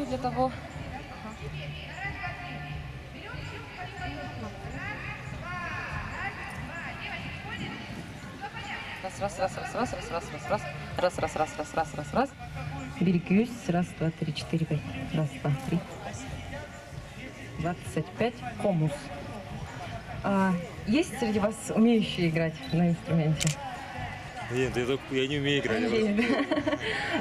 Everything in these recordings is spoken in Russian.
Ну и для того... Раз. Берегусь. Раз, два, три, четыре, пять. Раз, два, три. 25. Хомус. Есть среди вас умеющие играть на инструменте? Нет, я не умею играть.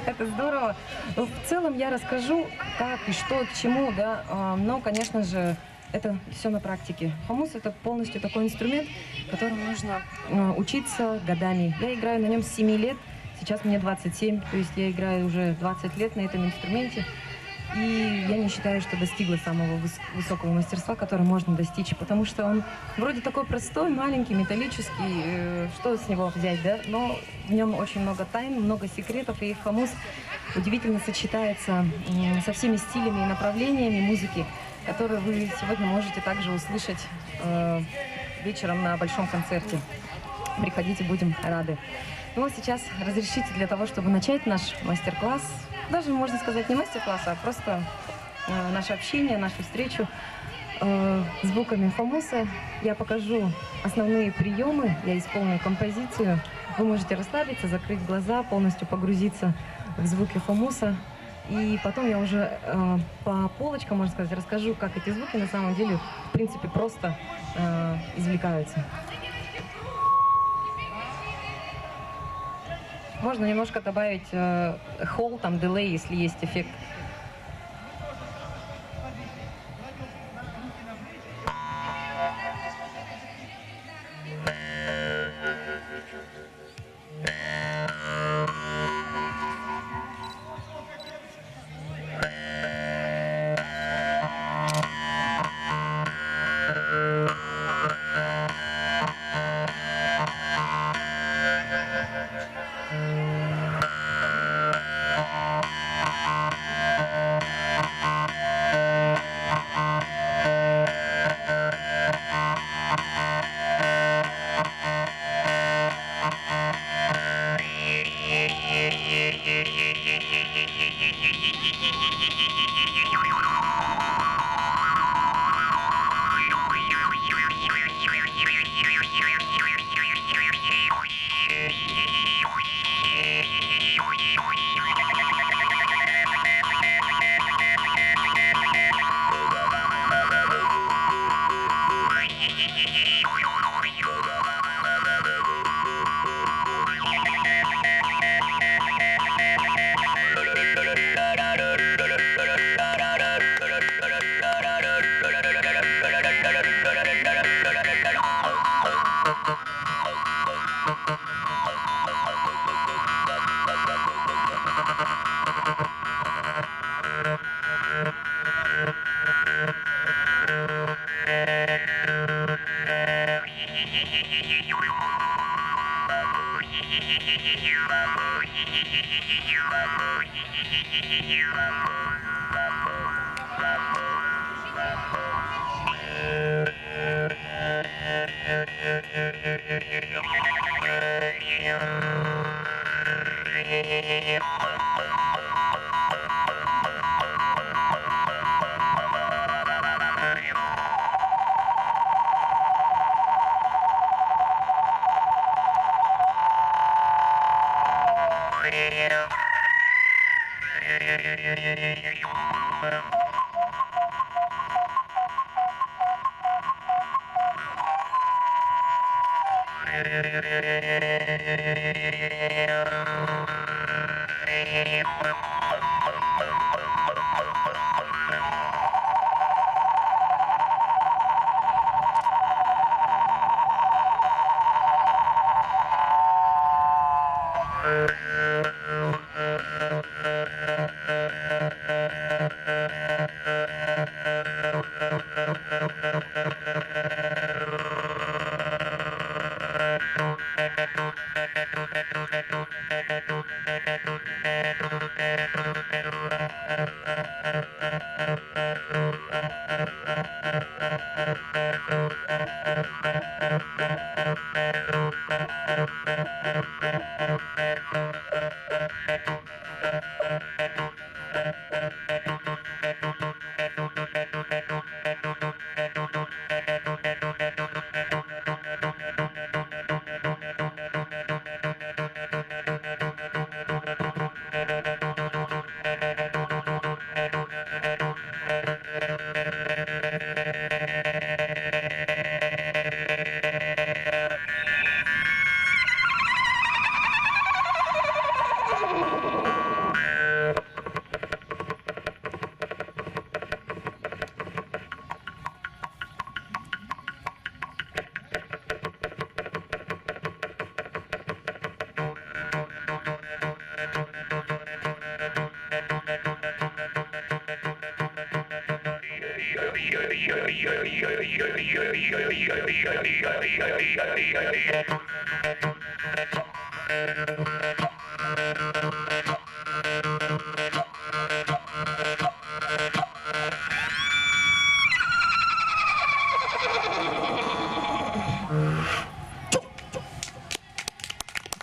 Это здорово. В целом я расскажу, как и что, к чему, да. Но, конечно же, это все на практике. Хомус — это полностью такой инструмент, которому нужно учиться годами. Я играю на нем с 7 лет, сейчас мне 27, то есть я играю уже 20 лет на этом инструменте. И я не считаю, что достигла самого высокого мастерства, которое можно достичь, потому что он вроде такой простой, маленький, металлический, что с него взять, да? Но в нем очень много тайн, много секретов, и хомус удивительно сочетается со всеми стилями и направлениями музыки, которые вы сегодня можете также услышать вечером на большом концерте. Приходите, будем рады. Ну а сейчас разрешите для того, чтобы начать наш мастер-класс, даже можно сказать не мастер-класс, а просто наше общение, нашу встречу звуками хомуса. Я покажу основные приемы, я исполню композицию. Вы можете расслабиться, закрыть глаза, полностью погрузиться в звуки хомуса. И потом я уже по полочкам, можно сказать, расскажу, как эти звуки на самом деле, в принципе, просто извлекаются. Можно немножко добавить холл, там, дилей, если есть эффект.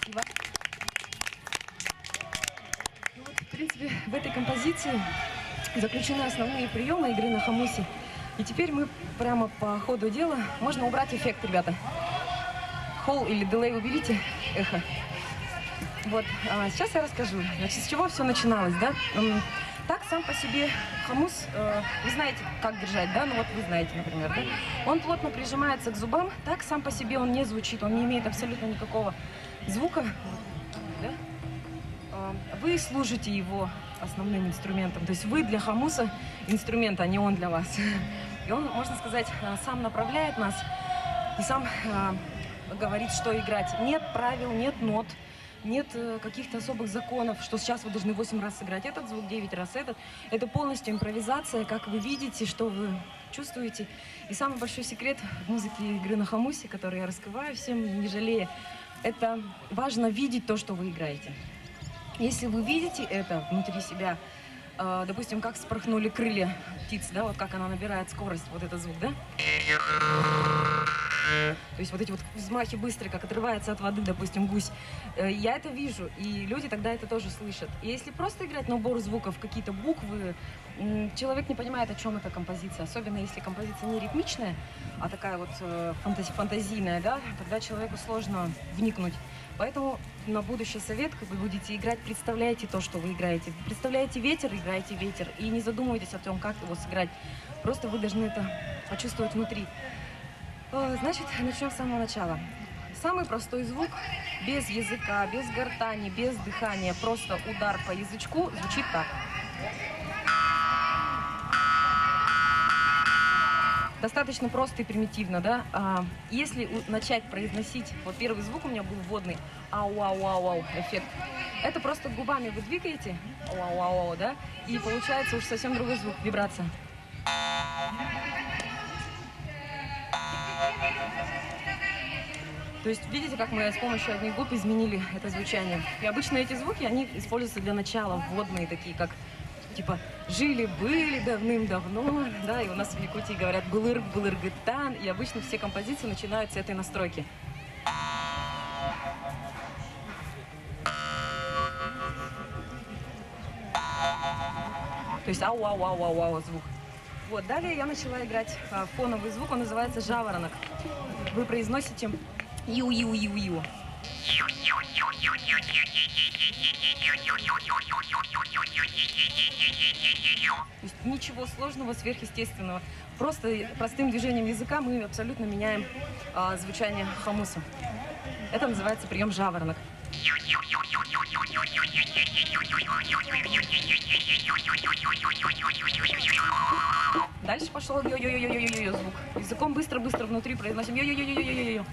Спасибо. Ну вот, в принципе, в этой композиции заключены основные приемы игры на хамусе. И теперь мы прямо по ходу дела... Можно убрать эффект, ребята. Холл или дилей уберите, эхо. Вот, сейчас я расскажу, значит, с чего все начиналось, да? Так, сам по себе хамус, вы знаете, как держать, да? Ну вот вы знаете, например, да? Он плотно прижимается к зубам, так сам по себе он не звучит, он не имеет абсолютно никакого звука, да? Вы служите его основным инструментом, то есть вы для хамуса инструмент, а не он для вас. И он, можно сказать, сам направляет нас и сам говорит, что играть. Нет правил, нет нот. Нет каких-то особых законов, что сейчас вы должны 8 раз сыграть этот звук, 9 раз этот. Это полностью импровизация, как вы видите, что вы чувствуете. И самый большой секрет в музыке игры на хамусе, который я раскрываю всем, не жалея, это важно видеть то, что вы играете. Если вы видите это внутри себя, допустим, как вспорхнули крылья птиц, да, вот как она набирает скорость, вот этот звук, да? То есть вот эти вот взмахи быстрые, как отрывается от воды, допустим, гусь. Я это вижу, и люди тогда это тоже слышат. И если просто играть набор звуков, какие-то буквы, человек не понимает, о чем эта композиция. Особенно если композиция не ритмичная, а такая вот фантазийная, да, тогда человеку сложно вникнуть. Поэтому на будущий совет, как вы будете играть, представляйте то, что вы играете. Представляете ветер, играйте ветер. И не задумывайтесь о том, как его сыграть. Просто вы должны это почувствовать внутри. Значит, начнем с самого начала. Самый простой звук, без языка, без гортани, без дыхания, просто удар по язычку, звучит так. Достаточно просто и примитивно, да? Если начать произносить, вот первый звук у меня был вводный, ау-ау-ау-ау, эффект. Это просто губами вы двигаете, ау-ау-ау, да? И получается уж совсем другой звук, вибрация. То есть видите, как мы с помощью одних губ изменили это звучание. И обычно эти звуки, они используются для начала, вводные такие, как типа жили-были давным-давно, да, и у нас в Якутии говорят былыр-былыр-гытан, и обычно все композиции начинают с этой настройки. То есть ау-ау-ау-ау-ау звук. Вот, далее я начала играть фоновый звук, он называется жаворонок. Вы произносите ю-ю-ю-ю. То есть ничего сложного, сверхъестественного. Просто простым движением языка мы абсолютно меняем звучание хамуса. Это называется прием жаворонок. Дальше пошел ё-ё-ё-ё-ё-ё звук. Языком быстро-быстро внутри произносим ё-ё-ё-ё-ё-ё.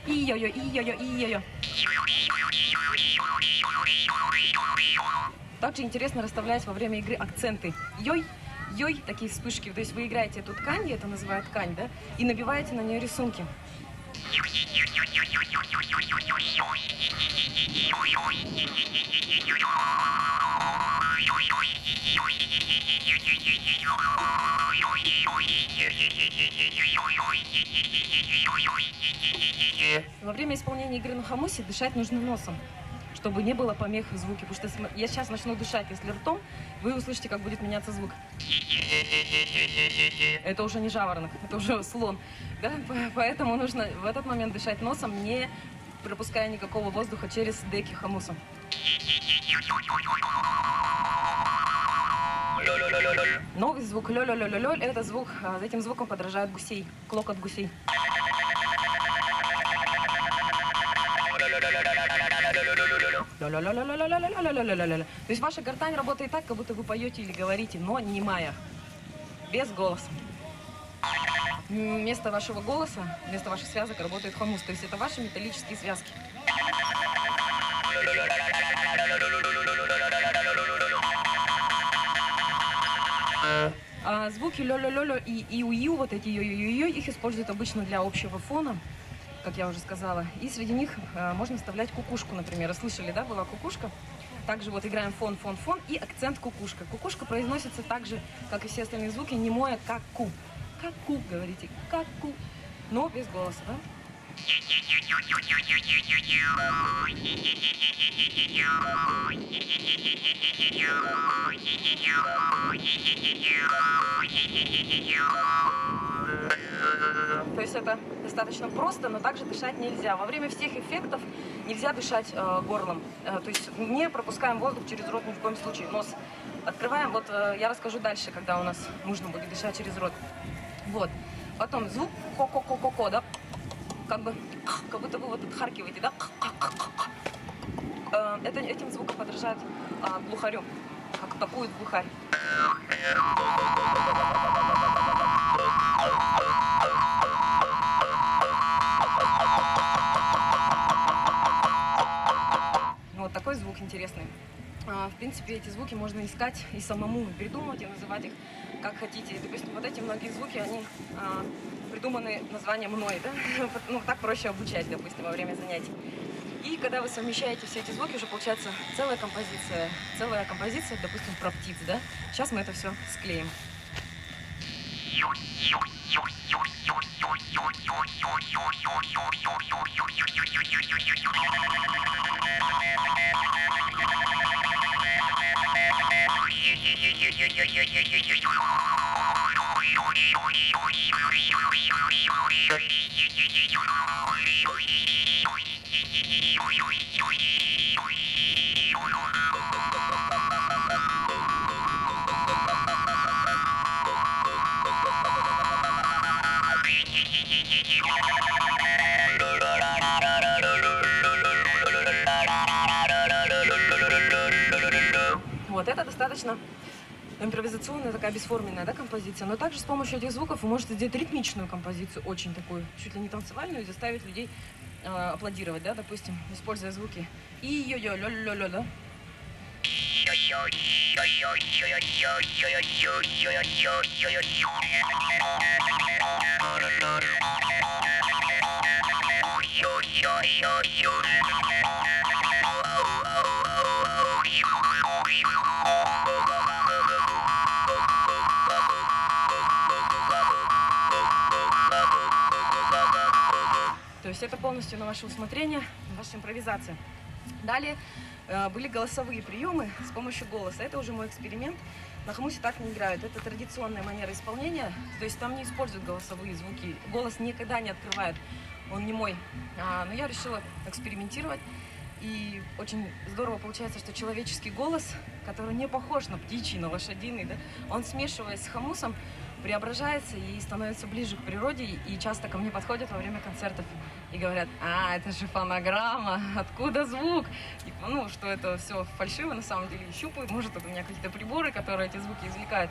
И-ё-ё, и-ё-ё, и-ё-ё. Также интересно расставлять во время игры акценты. Йой, йой, такие вспышки. То есть вы играете эту ткань, это называют ткань, да, и набиваете на нее рисунки. Во время исполнения игры на хамусе дышать нужно носом, чтобы не было помех в звуке. Потому что я сейчас начну дышать, если ртом, вы услышите, как будет меняться звук. Это уже не жаворонок, это уже слон. Да? Поэтому нужно в этот момент дышать носом, не пропуская никакого воздуха через деки хамуса. Новый звук лё-лё-лё-лё-лё, это звук, этим звуком подражают гусей, клокот гусей. То есть ваша гортань работает так, как будто вы поете или говорите, но немая, без голоса. Вместо вашего голоса, вместо ваших связок работает хамус, то есть это ваши металлические связки. Звуки лё-лё-лё-лё и иу-иу, вот эти ю-ю-ю, их используют обычно для общего фона, как я уже сказала. И среди них можно вставлять кукушку, например. Слышали, да, была кукушка? Также вот играем фон, фон, фон и акцент кукушка. Кукушка произносится так же, как и все остальные звуки, немое как-ку. Как-ку, говорите, как-ку, но без голоса, да? То есть это достаточно просто, но также дышать нельзя. Во время всех эффектов нельзя дышать горлом. То есть не пропускаем воздух через рот ни в коем случае. Нос открываем. Вот я расскажу дальше, когда у нас нужно будет дышать через рот. Вот. Потом звук ко-ко-ко-ко-ко, да? Как будто вы вот отхаркиваете, да? Этим звуком подражают глухарю, как такую глухарь. Вот такой звук интересный. В принципе, эти звуки можно искать и самому придумывать, и называть их как хотите. Допустим, вот эти многие звуки, они придуманы названием мной, да? Ну, так проще обучать, допустим, во время занятий. И когда вы совмещаете все эти звуки, уже получается целая композиция, допустим, про птиц, да? Сейчас мы это все склеим. Вот это достаточно импровизационная, такая бесформенная, да, композиция. Но также с помощью этих звуков вы можете сделать ритмичную композицию, очень такую, чуть ли не танцевальную, и заставить людей аплодировать, да, допустим, используя звуки и-ё-ё-лё-лё-лё, да. То есть это полностью на ваше усмотрение, на ваша импровизация. Далее были голосовые приемы с помощью голоса. Это уже мой эксперимент. На хамусе так не играют. Это традиционная манера исполнения. То есть там не используют голосовые звуки. Голос никогда не открывает. Он не мой. Но я решила экспериментировать. И очень здорово получается, что человеческий голос, который не похож на птичий, на лошадиный, да, он, смешиваясь с хамусом, преображается и становится ближе к природе. И часто ко мне подходят во время концертов и говорят: это же фонограмма, откуда звук? И, ну, что это все фальшиво, на самом деле, щупают. Может, это у меня какие-то приборы, которые эти звуки извлекают.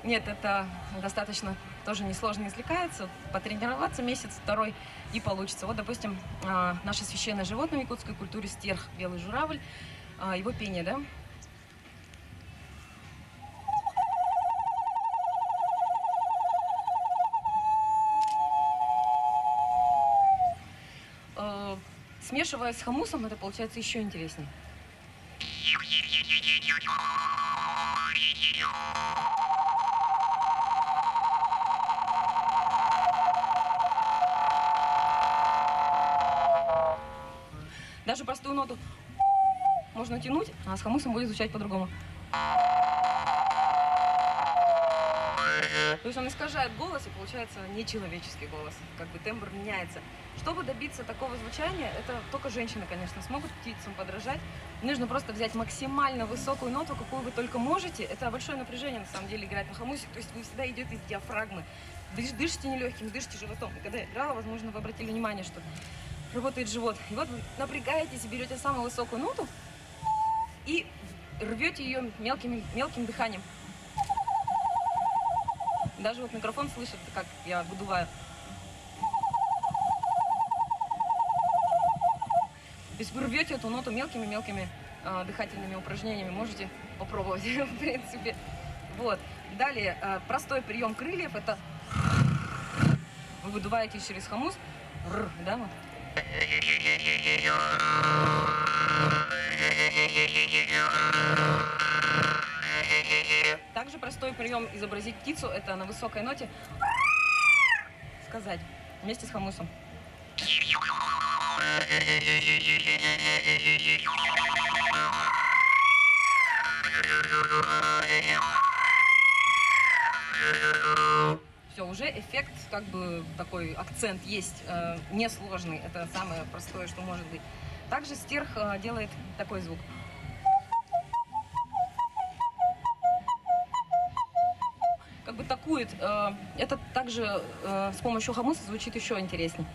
Нет, это достаточно тоже несложно извлекается. Потренироваться месяц-второй и получится. Вот, допустим, наше священное животное в якутской культуре — стерх, белый журавль, его пение, да? Смешивая с хамусом, это получается еще интереснее. Даже простую ноту можно тянуть, а с хамусом будет звучать по-другому. То есть он искажает голос, и получается нечеловеческий голос. Как бы тембр меняется. Чтобы добиться такого звучания, это только женщины, конечно, смогут птицам подражать. Нужно просто взять максимально высокую ноту, какую вы только можете. Это большое напряжение, на самом деле, играть на хамусе. То есть вы всегда идете из диафрагмы. Дышите не легким, дышите животом. И когда я играла, возможно, вы обратили внимание, что работает живот. И вот вы напрягаетесь и берете самую высокую ноту и рвете ее мелким дыханием. Даже вот микрофон слышит, как я выдуваю. То есть вы рвете эту ноту мелкими дыхательными упражнениями. Можете попробовать, в принципе. Вот. Далее, простой прием крыльев. Это вы выдуваете через хамус. Да, вот. Также простой прием изобразить птицу. Это на высокой ноте сказать вместе с хамусом. Все, уже эффект, как бы такой акцент есть, несложный. Это самое простое, что может быть. Также стерх делает такой звук. Как бы такует. Это также с помощью хамуса звучит еще интереснее.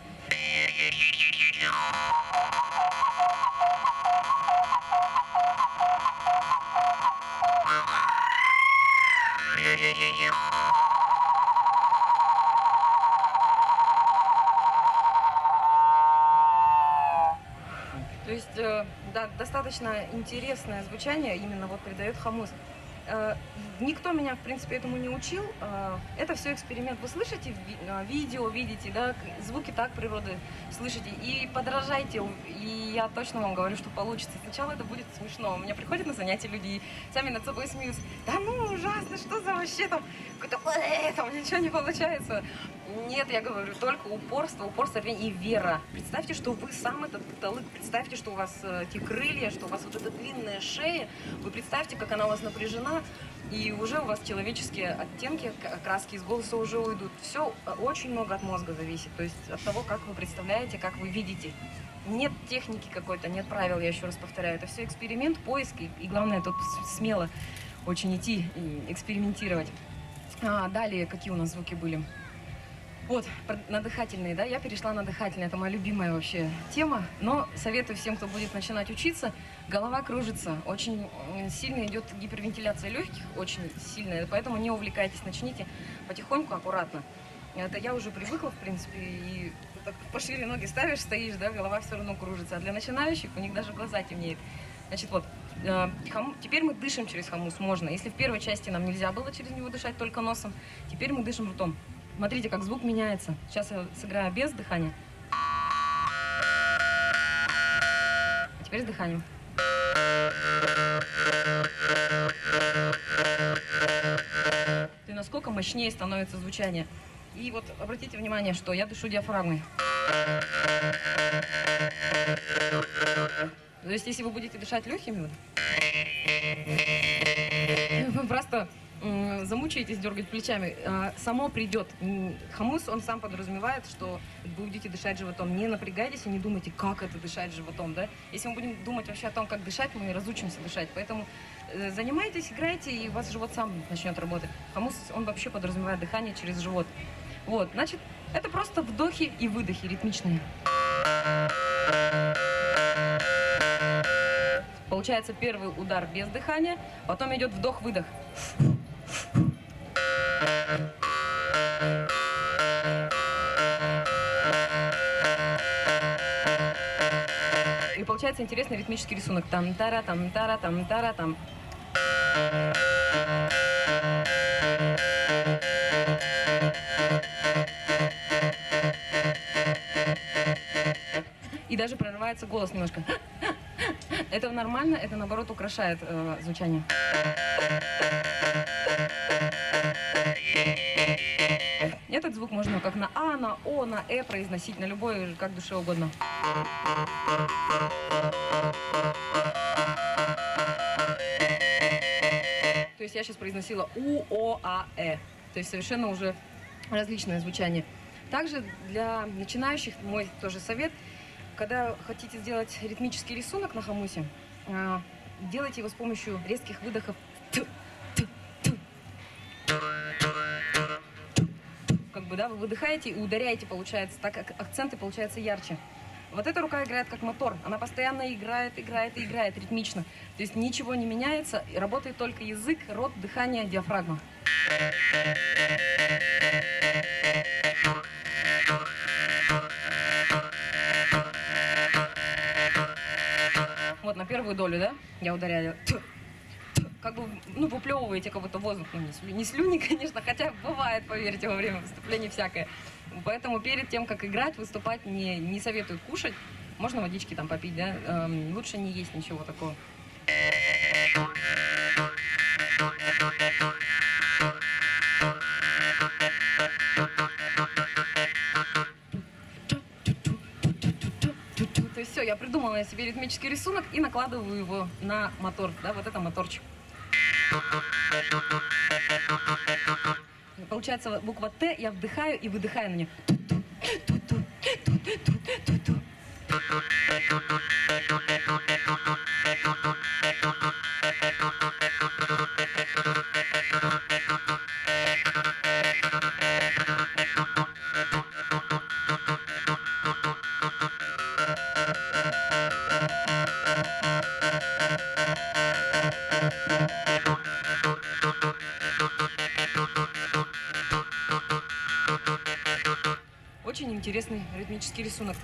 То есть, да, достаточно интересное звучание именно вот придает хамус. Никто меня, в принципе, этому не учил. Это все эксперимент. Вы слышите видео, видите, да, звуки так природы слышите и подражайте. И я точно вам говорю, что получится. Сначала это будет смешно. У меня приходят на занятия люди и сами над собой смеются. Да ну, ужасно, что за вообще там, какое-то, там ничего не получается. Нет, я говорю, только упорство, рвение и вера. Представьте, что вы сам этот потолок, представьте, что у вас эти крылья, что у вас вот эта длинная шея. Вы представьте, как она у вас напряжена, и уже у вас человеческие оттенки, краски из голоса уже уйдут. Все очень много от мозга зависит, то есть от того, как вы представляете, как вы видите. Нет техники какой-то, нет правил, я еще раз повторяю. Это все эксперимент, поиск, и главное тут смело очень идти и экспериментировать. Далее, какие у нас звуки были? Вот, на дыхательные, да, я перешла на дыхательные, это моя любимая вообще тема, но советую всем, кто будет начинать учиться, голова кружится, очень сильно идет гипервентиляция легких, очень сильная, поэтому не увлекайтесь, начните потихоньку, аккуратно. Это я уже привыкла, в принципе, и так пошире ноги ставишь, стоишь, да, голова все равно кружится, а для начинающих у них даже глаза темнеют. Значит, вот, теперь мы дышим через хамус, можно, если в первой части нам нельзя было через него дышать только носом, теперь мы дышим ртом. Смотрите, как звук меняется. Сейчас я сыграю без дыхания. А теперь с дыханием. И насколько мощнее становится звучание. И вот обратите внимание, что я дышу диафрагмой. То есть, если вы будете дышать легкими, вы просто замучаетесь дергать плечами, само придет. Хамус, он сам подразумевает, что вы будете дышать животом. Не напрягайтесь и не думайте, как это дышать животом, да? Если мы будем думать вообще о том, как дышать, мы не разучимся дышать. Поэтому занимайтесь, играйте, и у вас живот сам начнет работать. Хамус, он вообще подразумевает дыхание через живот. Вот, значит, это просто вдохи и выдохи ритмичные. Получается первый удар без дыхания, потом идет вдох-выдох. И получается интересный ритмический рисунок. Там-тара-там, тара-там, тара-там. И даже прорывается голос немножко. Это нормально, это наоборот украшает звучание. Это этот звук можно как на А, на О, на Э произносить, на любой, как душе угодно. То есть я сейчас произносила У, О, А, Э. То есть совершенно уже различное звучание. Также для начинающих мой тоже совет, когда хотите сделать ритмический рисунок на хомусе, делайте его с помощью резких выдохов. Как бы, да, вы выдыхаете и ударяете, получается, так как акценты получаются ярче. Вот эта рука играет как мотор, она постоянно играет ритмично. То есть ничего не меняется, и работает только язык, рот, дыхание, диафрагма. Вот на первую долю, да, я ударяю. Как бы, ну, выплевываете кого-то воздух, ну, не слюни, конечно, хотя бывает, поверьте, во время выступления всякое. Поэтому перед тем, как играть, выступать, не советую кушать. Можно водички там попить, да, лучше не есть ничего такого. То есть все, я придумала себе ритмический рисунок и накладываю его на мотор, да, вот это моторчик. Получается буква Т, я вдыхаю и выдыхаю на нее. Очень интересный ритмический рисунок.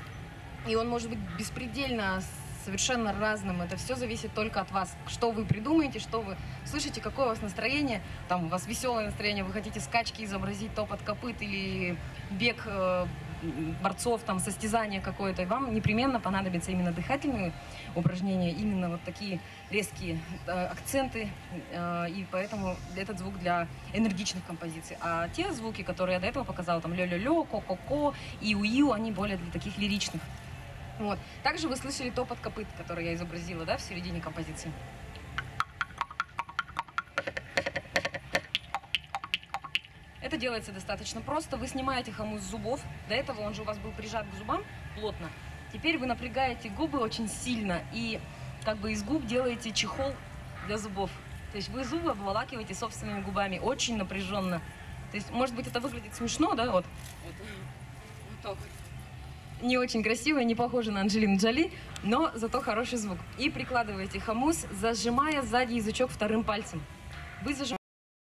И он может быть беспредельно, совершенно разным. Это все зависит только от вас. Что вы придумаете, что вы слышите, какое у вас настроение. Там у вас веселое настроение, вы хотите скачки изобразить, топот копыт или бег борцов, там, состязание какое-то. И вам непременно понадобятся именно дыхательные упражнения, именно вот такие резкие акценты. И поэтому этот звук для энергичных композиций. А те звуки, которые я до этого показала, там лё-лё-лё, ко-ко-ко, иу-иу, они более для таких лиричных. Вот. Также вы слышали топот копыт, который я изобразила, да, в середине композиции. Это делается достаточно просто. Вы снимаете хомус с зубов. До этого он же у вас был прижат к зубам плотно. Теперь вы напрягаете губы очень сильно и как бы из губ делаете чехол для зубов. То есть вы зубы обволакиваете собственными губами очень напряженно. То есть, может быть, это выглядит смешно, да, вот так. Не очень красиво, не похоже на Анджелину Джоли, но зато хороший звук. И прикладываете хомус, зажимая сзади язычок вторым пальцем. Вы зажимаете